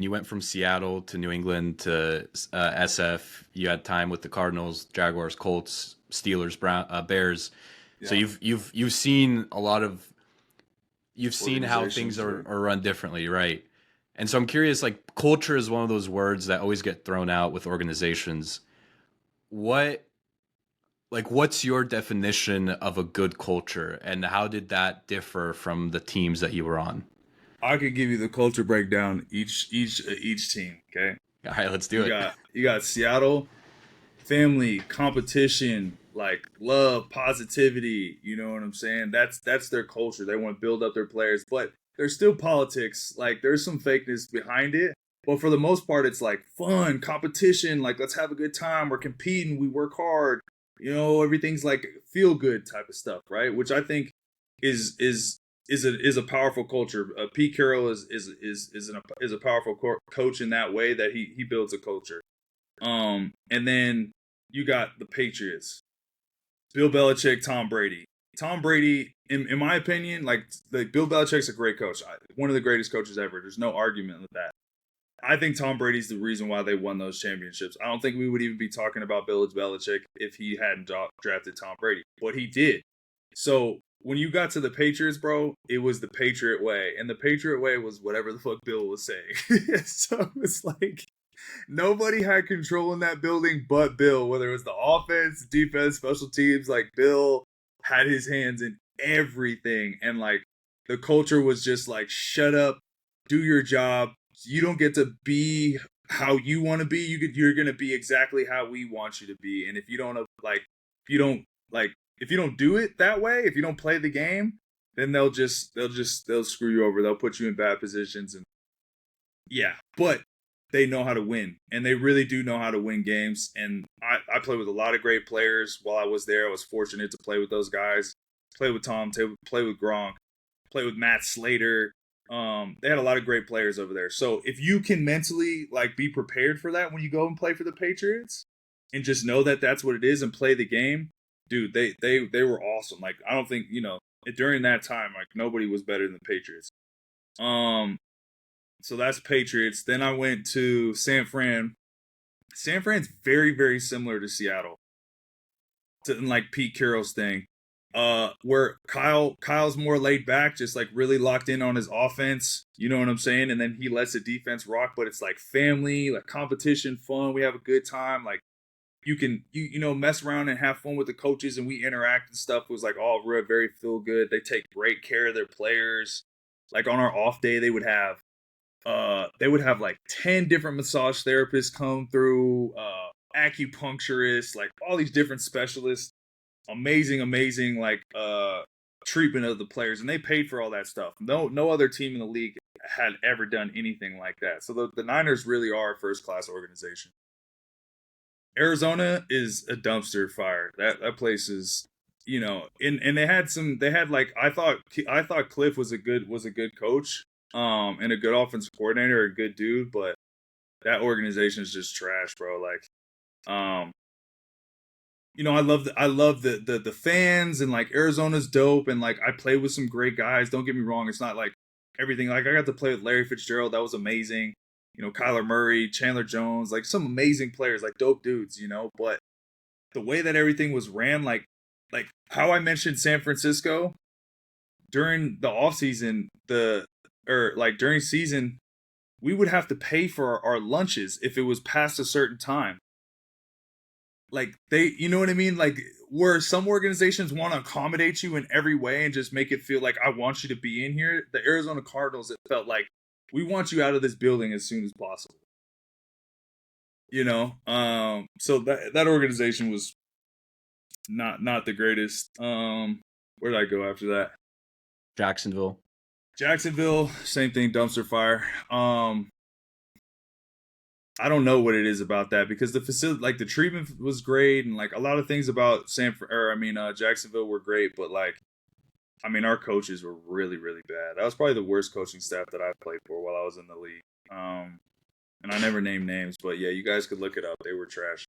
You went from Seattle to New England to SF. You had time with the Cardinals, Jaguars, Colts, Steelers, Bears. So Yeah. you've seen a lot of you've seen how things Organizations, right? are run differently, right? And so I'm curious, like culture is one of those words that always get thrown out with organizations. What what's your definition of a good culture and how did that differ from the teams that you were on? I could give you the culture breakdown each team. Okay, All right, let's do it. you got Seattle, family, competition, like love, positivity. You know what I'm saying? That's their culture. They want to build up their players, but there's still politics. Like there's some fakeness behind it. But for the most part, it's like fun, competition. Like let's have a good time. We're competing. We work hard. You know, everything's like feel good type of stuff, right? Which I think is is a powerful culture. Pete Carroll is a powerful coach in that way that he builds a culture. And then you got the Patriots, Bill Belichick, Tom Brady. Tom Brady, in my opinion, like Bill Belichick's a great coach, one of the greatest coaches ever. There's no argument with that. I think Tom Brady's the reason why they won those championships. I don't think we would even be talking about Bill Belichick if he hadn't drafted Tom Brady, but he did. So when you got to the Patriots, bro, it was the Patriot way, and the Patriot way was whatever the fuck Bill was saying. So it's like nobody had control in that building but Bill, whether it was the offense, defense, special teams. Like Bill had his hands in everything, and like the culture was just like, shut up, do your job. You don't get to be how you want to be. You're gonna be exactly how we want you to be. And if you don't like, if you don't like, if you don't do it that way, if you don't play the game, then they'll screw you over. They'll put you in bad positions, and yeah, but they know how to win, and they really do know how to win games. And I played with a lot of great players while I was there. I was fortunate to play with those guys. Play with Tom, play with Gronk, play with Matt Slater. They had a lot of great players over there. So if you can mentally like be prepared for that when you go and play for the Patriots, and just know that that's what it is and play the game, dude, they were awesome. Like I don't think during that time like nobody was better than the Patriots. So that's Patriots. Then I went to San Fran. San Fran's very very similar to Seattle, to like Pete Carroll's thing. Where Kyle's more laid back, just like really locked in on his offense. You know what I'm saying? And then he lets the defense rock, but it's like family, like competition, fun. We have a good time. Like you can mess around and have fun with the coaches, and we interact and stuff. It was like all very feel good. They take great care of their players. Like on our off day, they would have like 10 different massage therapists come through, acupuncturists, like all these different specialists. Amazing like treatment of the players, and they paid for all that stuff. No other team in the league had ever done anything like that. So the Niners really are a first class organization. Arizona is a dumpster fire. That place is, and they had like I thought Cliff was a good coach, and a good offensive coordinator, a good dude, but that organization is just trash, bro. Like, I love the fans, and like Arizona's dope, and like I played with some great guys. Don't get me wrong, it's not like everything. Like I got to play with Larry Fitzgerald, that was amazing. Kyler Murray, Chandler Jones, like some amazing players, like dope dudes. But the way that everything was ran, like how I mentioned San Francisco during the off season, during season, we would have to pay for our lunches if it was past a certain time. Like you know what I mean? Like where some organizations want to accommodate you in every way and just make it feel like I want you to be in here. The Arizona Cardinals, it felt like we want you out of this building as soon as possible. So that organization was not the greatest. Where did I go after that? Jacksonville, same thing, dumpster fire. I don't know what it is about that, because the facility, like the treatment was great, and like a lot of things about Jacksonville were great, but like, our coaches were really, really bad. That was probably the worst coaching staff that I've played for while I was in the league. And I never named names, but yeah, you guys could look it up. They were trash.